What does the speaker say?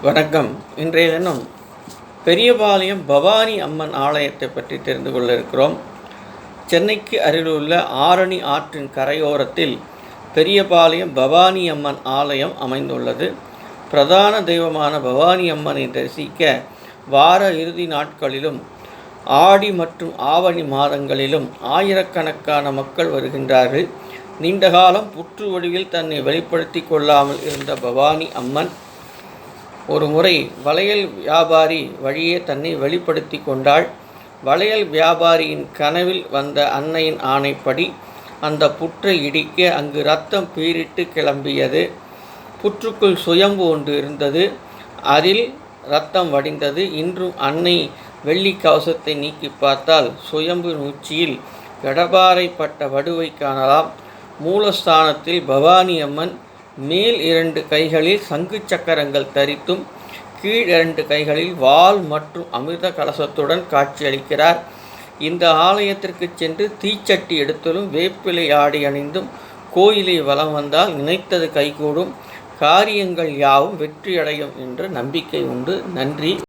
வணக்கம். இன்றைய தினம் பெரியபாளையம் பவானி அம்மன் ஆலயத்தை பற்றி தெரிந்து கொள்ள இருக்கிறோம். சென்னைக்கு அருகிலுள்ள ஆரணி ஆற்றின் கரையோரத்தில் பெரியபாளையம் பவானி அம்மன் ஆலயம் அமைந்துள்ளது. பிரதான தெய்வமான பவானி அம்மனை தரிசிக்க வார இறுதி நாட்களிலும் ஆடி மற்றும் ஆவணி மாதங்களிலும் ஆயிரக்கணக்கான மக்கள் வருகின்றார்கள். நீண்ட காலம் புற்று வடிவில் தன்னை வெளிப்படுத்தி கொள்ளாமல் இருந்த பவானி அம்மன் ஒரு முறை வளையல் வியாபாரி வழியே தன்னை வெளிப்படுத்தி கொண்டாள். வளையல் வியாபாரியின் கனவில் வந்த அன்னையின் ஆணைப்படி அந்த புற்றை இடிக்க அங்கு இரத்தம் பீரிட்டு கிளம்பியது. புற்றுக்குள் சுயம்பு ஒன்று இருந்தது. அதில் இரத்தம் வடிந்தது. இன்றும் அன்னை வெள்ளி கவசத்தை நீக்கி பார்த்தால் சுயம்பு உச்சியில் கடபாரைப்பட்ட வடுவை காணலாம். மூலஸ்தானத்தில் பவானி அம்மன் மேல் 2 கைகளில் சங்கு சக்கரங்கள் தரித்தும் கீழ் 2 கைகளில் வாள் மற்றும் அமிர்த கலசத்துடன் காட்சியளிக்கிறார். இந்த ஆலயத்திற்கு சென்று தீச்சட்டி எடுத்தலும் வேப்பிலை ஆடை அணிந்தும் கோயிலை வலம் வந்தால் நினைத்தது கைகூடும், காரியங்கள் யாவும் வெற்றியடையும் என்ற நம்பிக்கை உண்டு. நன்றி.